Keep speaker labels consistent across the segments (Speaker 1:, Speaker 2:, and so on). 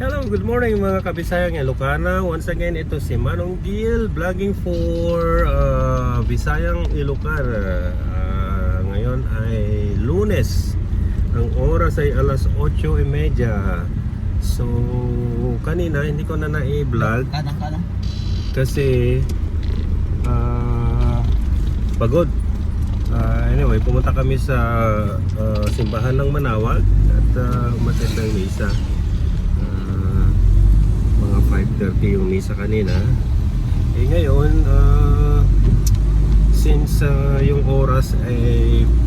Speaker 1: Hello, good morning mga kabisayang Ilocana. Once again, ito si Manong Gil vlogging for Bisayang Ilocana. Ngayon ay Lunes. Ang oras ay alas 8:30. So, kanina hindi ko na na-vlog kasi pagod. Anyway, pumunta kami sa simbahan ng Manawag at matindang misa. 5:30 yung misa kanina. Ngayon, since yung oras ay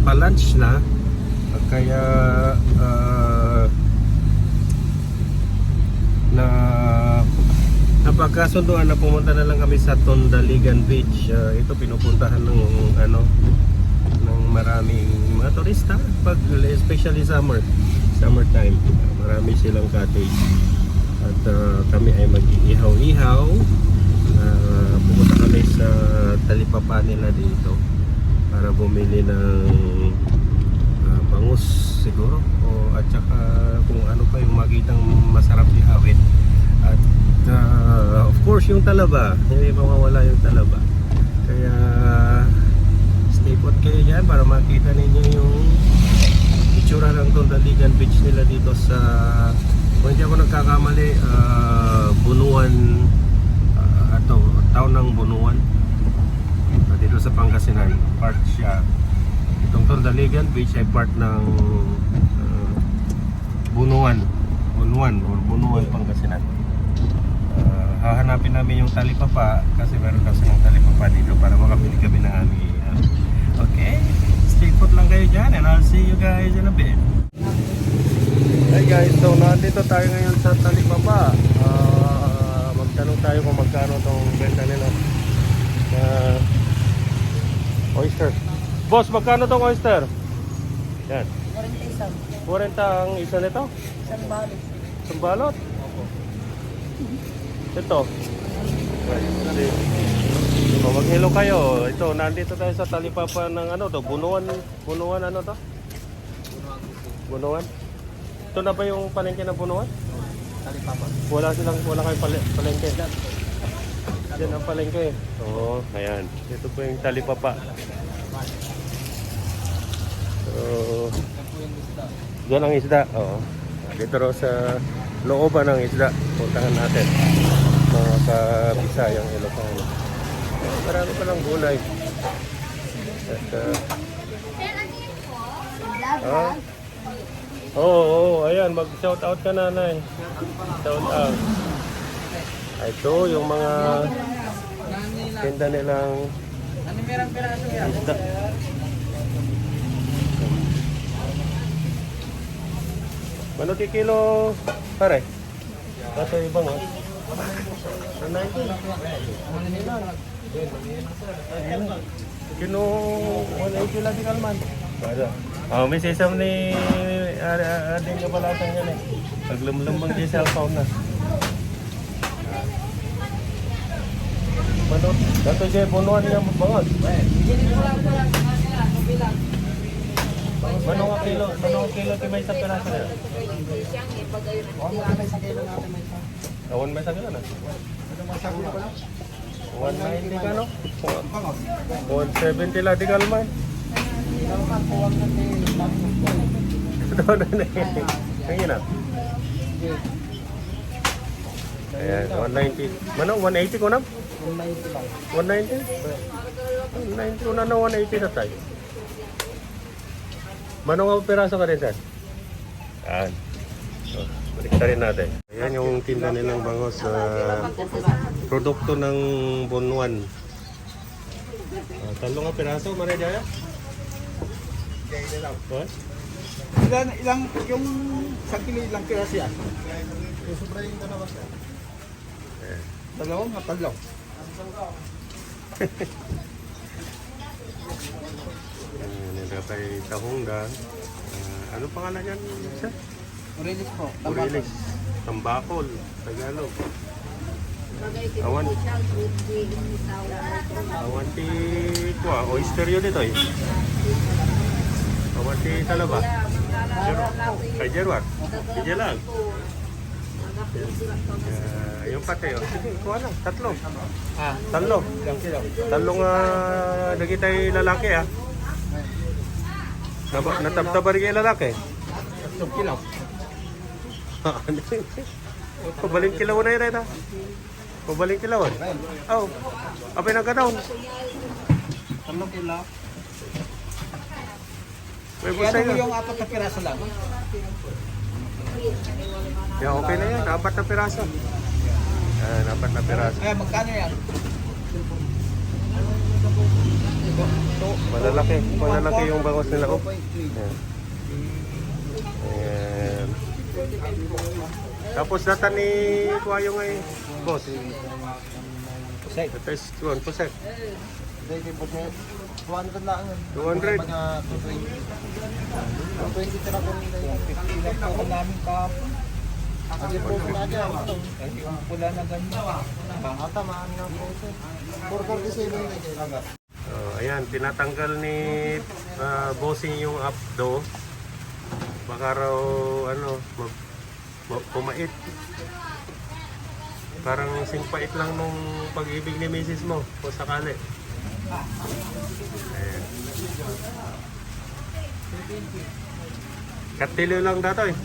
Speaker 1: pa-lunch na, kaya napagkasunduan na pumunta na lang kami sa Tondaligan Beach. Ito pinupuntahan ng ng maraming mga turista pag especially summertime. Marami silang cottage. At kami ay mag-iihaw-ihaw. Pumunta kami sa talipapa nila dito para bumili ng bangus siguro at saka kung ano pa yung makitang masarap ihawin. At of course yung talaba, hindi mawawala yung talaba. Kaya stay put kayo dyan para makita ninyo yung itsura ng Tondaligan Beach nila dito sa, kung hindi ako nagkakamali, Bunuan, town ng Bunuan, dito sa Pangasinan. Part siya, itong Tondaligan Beach ay part ng Bunuan or Bunuan, Pangasinan. Hahanapin namin yung talipapa kasi meron kasi ng talipapa dito para makabili kami ng aming okay, stay put lang kayo dyan and I'll see you guys in a bit. Hey guys, so nandito tayo ngayon sa talipapa. Magtanong tayo kung magkano tong benta nila oyster. Boss, magkano tong oyster? Yan 40 ang isa nito? Isang balot? Ito maghilo kayo. Ito, nandito tayo sa talipapa ng ano to, Bunuan ano to? Bunuan? Ito na ba yung palengke ng Bunuan? Talipapa. Wala kayong palengke. Diyan ang palengke. Oo, ayan. Ito po yung talipapa. So, diyan ang isda. Oo. Dito raw sa looban ng isda. Puntahan natin. Mga kabisayang Ilocano. Marami pa ng gulay. At Oo, ayan, mag-shout out ka nanay. Shout out. Ito yung mga tinda nilang isda. Mano kilo pare? Ito ibang oh. 90. Kino 180 lagi kalman. Ada. May sesam ni ading kabalatan yan eh. Paglumlumbang di cellphone na. Manot, dato dyan Bunuan nga bangot. Manong kilo timay sa peraso na. Awan may sa kilo na. 190 ka no? 170 lagi kalman. Ito na na eh. Na. Ayan, 190. Manong 180 ko na? 190 lang. 190? 190 ko na na 180 na tayo. Manong ang peraso ka rin sir? Ayan. So, balik rin natin. Ayan yung tinda nilang bangos sa produkto ng Bunuan. Talong ang peraso, Maria Jaya? What?
Speaker 2: Ilang yung 1 kilo ilang piraso yan? Yung sobra yung dalawa siya. Dalawang at tatlo.
Speaker 1: Nila kay Tahongga. Ano pangalan yan, sir?
Speaker 2: Urilis po.
Speaker 1: Urilis. Tambakol. Tagalog. Awanti ko oyster yun ito eh. Awanti talaba. Kay Jerwat. Kay Jelag. Yung pati, oh. Sige, kuha lang. Tatlo.
Speaker 2: Ah,
Speaker 1: Tatlo.
Speaker 2: ilang kilo?
Speaker 1: Tatlong nagitay lalaki, ah. Natabtabar kayo lalaki.
Speaker 2: 3 kilo.
Speaker 1: Pabaling kilaw na yun, Reda. Pabaling kilaw. Oh, apay nagkataon.
Speaker 2: 3 kilo.
Speaker 1: May
Speaker 2: Kaya
Speaker 1: busay
Speaker 2: mo
Speaker 1: ka.
Speaker 2: yung 4 na piraso lang.
Speaker 1: Yeah, okay na yan. 4 na piraso. Yan, 4 na piraso.
Speaker 2: Kaya magkano yan?
Speaker 1: Malalaki. Malalaki yung bangos nila. Oh.
Speaker 2: 2.3.
Speaker 1: Yan. Ayan. Tapos data ni Kuwayo nga eh. Boss.
Speaker 2: Pusay.
Speaker 1: Ito is 200%.
Speaker 2: Dahil po niya, 200 lang.
Speaker 1: 200.
Speaker 2: 220 tira ko nila yung 50 lang ako namin kahapon. Kasi po na dyan. Kasi yung pula na ganyan. Bangata, maan nga po siya. 437 na kayo.
Speaker 1: Ayan, tinatanggal ni bossing yung updo. Baka raw ano, pumait. Parang simpait lang nung pag-ibig ni misis mo kung sakali. Ayan. Katiliw lang dato eh.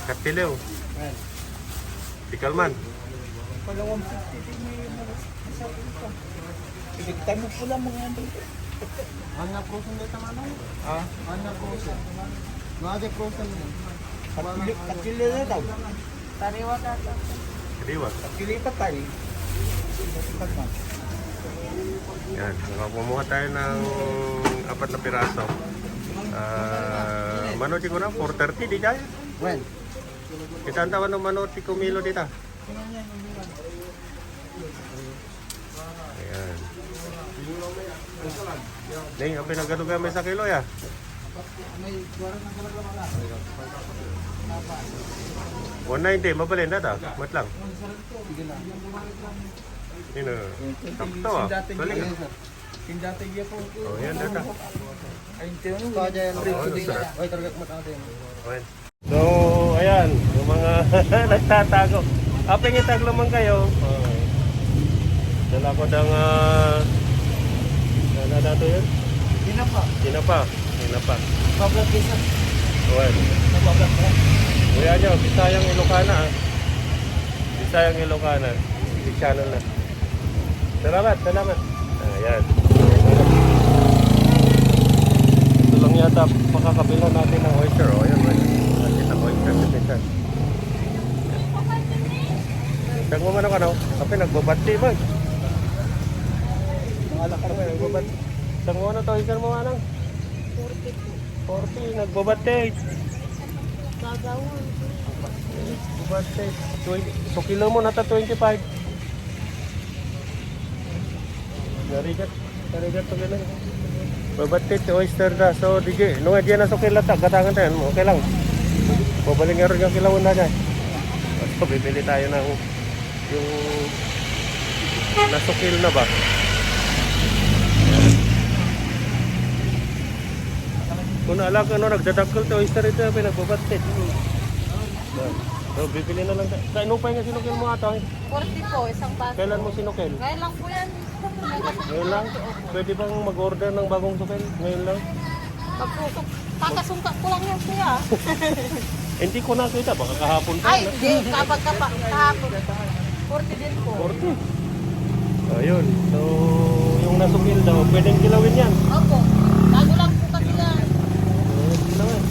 Speaker 1: Katiliw. Tikalman.
Speaker 2: Palawang 50 din yung masabi ko. Ibigtay mo pula mga ano.
Speaker 3: Anya prosen dito mana?
Speaker 2: Ah,
Speaker 3: Anya prosen. Nade prosen ni.
Speaker 2: katili na daw.
Speaker 3: Tariwa data.
Speaker 1: Kadiwa.
Speaker 2: Katili pa tayo.
Speaker 1: Yan. Kumuha tayo ng 4 na piraso. Manoti ko na, 430 di kaya.
Speaker 3: When?
Speaker 1: Kita ang tawan ng manoti kumilo dito. Ayan. Ning, ang pinagano kami sa kilo ya?
Speaker 3: May kuwara ng kalagla wala.
Speaker 1: 190, mabalin na ta. Mat lang.
Speaker 3: Sige na.
Speaker 1: Yun o. Sakto ah. Balik ah.
Speaker 2: Tindate giya po.
Speaker 1: Oh, yan data.
Speaker 2: Ay, tinanong.
Speaker 3: Kaya dyan.
Speaker 1: Oo, ano, sir?
Speaker 3: Oy, target mo natin.
Speaker 1: Okay. So, ayan. Yung mga nagtatago. Apeng itaglo man kayo. Dala ko ng ano dato yun?
Speaker 2: Tinapa.
Speaker 1: Tinapa. Tinapa.
Speaker 2: Pablat kisa.
Speaker 1: Well,
Speaker 2: Pablat ko.
Speaker 1: kuya nyo, Bisayang Ilocana ah. Bisayang Ilocana. Big channel na. Salamat, salamat. Ayan. Ito lang yata makakabilan natin ng oyster. O, ayan. Natin ng oyster sa pinsan. Saan mo man ako, no? Kapag nagbabati man.
Speaker 2: Mga lakar ba?
Speaker 1: Nagbabati. Saan mo na to? Saan mo manang? 40. Nagbabati.
Speaker 4: Gagawin.
Speaker 1: Nagbabati. 20. So, kilo mo nata 25. Narigat. Narigat to ganun. Babatit, oyster na. So, DJ, nung diyan na sukil latak, gatangan tayo mo. Okay lang. Babaling nga rin yung kilawin na dyan. So, bibili tayo ng yung nasukil na ba? Kung naalala ko, nagdadakkel to oyster ito, pinagbabatit. So, bibili na lang tayo. Kaino pa yung sinukil mo ata?
Speaker 4: 40 po, isang baso.
Speaker 1: Kailan mo sinukil?
Speaker 4: Ngayon lang po yan.
Speaker 1: Ngayon lang? Pwede bang mag-order ng bagong sukil? Ngayon lang?
Speaker 4: Pagpusok, kakasungka ko lang yan kuya.
Speaker 1: Hindi ko nakita, baka kahapon pa.
Speaker 4: Ay, hindi. Kapag kahapon. 40 din po.
Speaker 1: 40. Ayun. So, yung nasukil daw, pwedeng kilawin yan.
Speaker 4: Opo. Bago lang po kasi yan.
Speaker 1: Kilawin.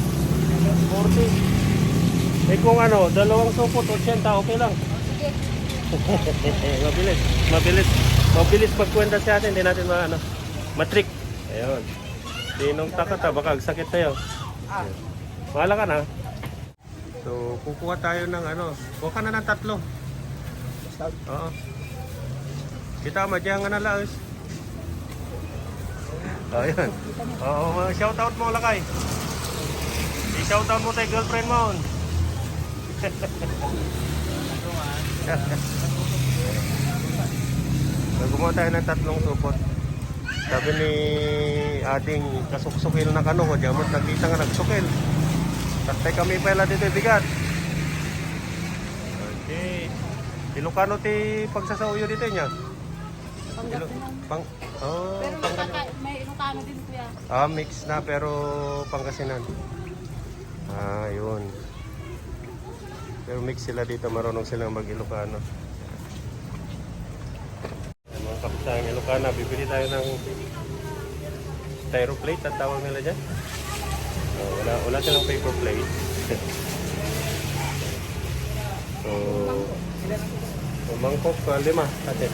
Speaker 1: 40. Eh kung ano, dalawang supot, 80, okay lang.
Speaker 4: Sige.
Speaker 1: Mabilis. Mabilis. Mabilis pagkwenta sa atin, hindi natin matrick. Ayun. Sinong takata, baka sakit tayo. Mahala ka na. So, kukuha tayo ng kuha ka na ng 3. Oo. Kita madyan nga na laos. Ayun. Oo, shoutout mo lakay. I-shoutout mo tayo girlfriend mo. So, gumawa tayo ng 3 supot. Sabi ni ating kasuksukil na kano, diamot nakita nga nagsukil. Tatay kami pala dito bigat. Ilocano ti pagsasauyo dito niya.
Speaker 4: Pangasinan.
Speaker 1: Pang oh,
Speaker 4: Pero may Ilocano din kuya.
Speaker 1: mix na pero Pangasinan. Yun. Pero mix sila dito, marunong silang mag-Ilocano. Ayan, mga kapisahang Ilocana, bibili tayo ng styro plate at tawag nila dyan. Wala silang paper plate. So mangkok, 5 ate.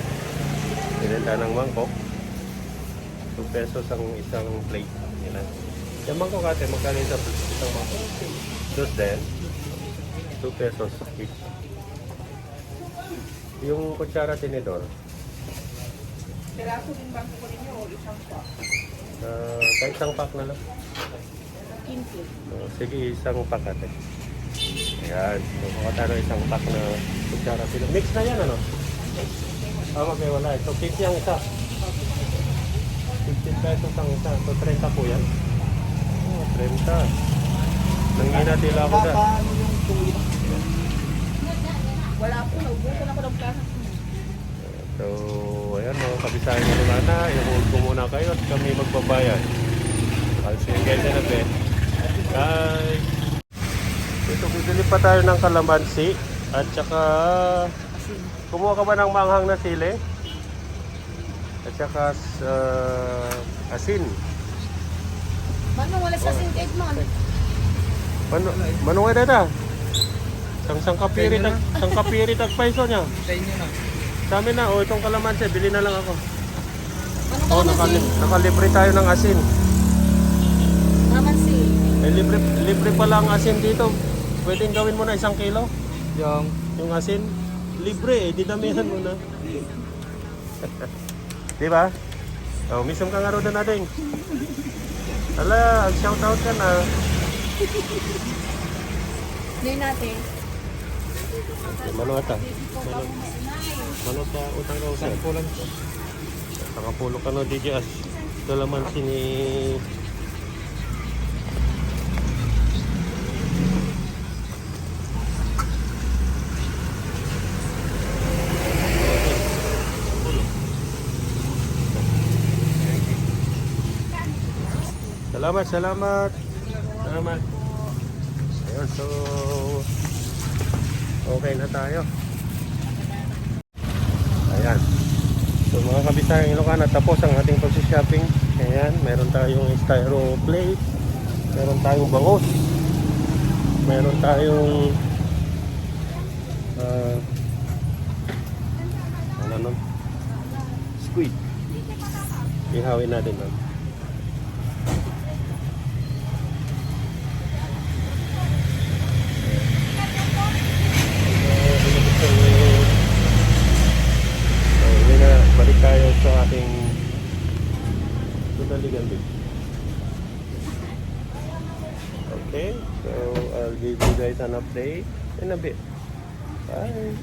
Speaker 1: Binenta ng mangkok. 2 pesos ang isang plate. Yan. Yung mangkok ate, magkano isang mangkok? Dos din. 2 pesos each. Yung kutsara tinidor.
Speaker 3: Piraso din bang ko ninyo o isang pa?
Speaker 1: Kahit isang pack na lang.
Speaker 4: 15.
Speaker 1: Sige, isang pack ate. Ayan. So, makatano isang pack na kutsara tinidor. Mix na yan ano? Okay, wala. So, 15 ang isa. 15 pesos ang isa. So, 30 po yan. 30. Nanghinatila ako sa.
Speaker 2: Paano yung tuyo?
Speaker 3: Wala po, naubusan ako ng plaza.
Speaker 1: So, ayan mga kabisayan nyo naman na. I-hold ko muna kayo at kami magbabayad. I'll see you guys in a bit. Bye! Ito, bibili pa tayo ng kalamansi. At saka, kumuha ka ba ng manghang na sili? At saka, asin.
Speaker 4: Mano, wala sa singkit man.
Speaker 1: Manong edad ah? Sang kapiri tag paiso niya.
Speaker 3: Sa inyo na.
Speaker 1: Sa amin na, itong kalamansi, bili na lang ako.
Speaker 4: Ano ka naman
Speaker 1: Nakalibre tayo ng asin.
Speaker 4: Naman si.
Speaker 1: Libre pala ang asin dito. Pwedeng gawin mo na 1 kilo.
Speaker 2: Yung
Speaker 1: Asin, libre didamihan mo na. Di ba? Mismo ka nga ro na natin. Ala, shoutout ka na.
Speaker 4: Hindi natin.
Speaker 1: Mano ata? Mano sa utang ka usay? Nakapulo ka no, DJ As. Dalaman sini. Salamat. Ayun, so okay na tayo. Ayan. So mga kabisayang Ilocana, tapos ang ating pag-shopping. Ayan, meron tayong styro plate, meron tayong bangos, meron tayong ano nun? Squid. Ihawin natin nun. Balik tayo sa ating Tunaligan Beach. Okay, so I'll give you guys an update in a bit. Bye!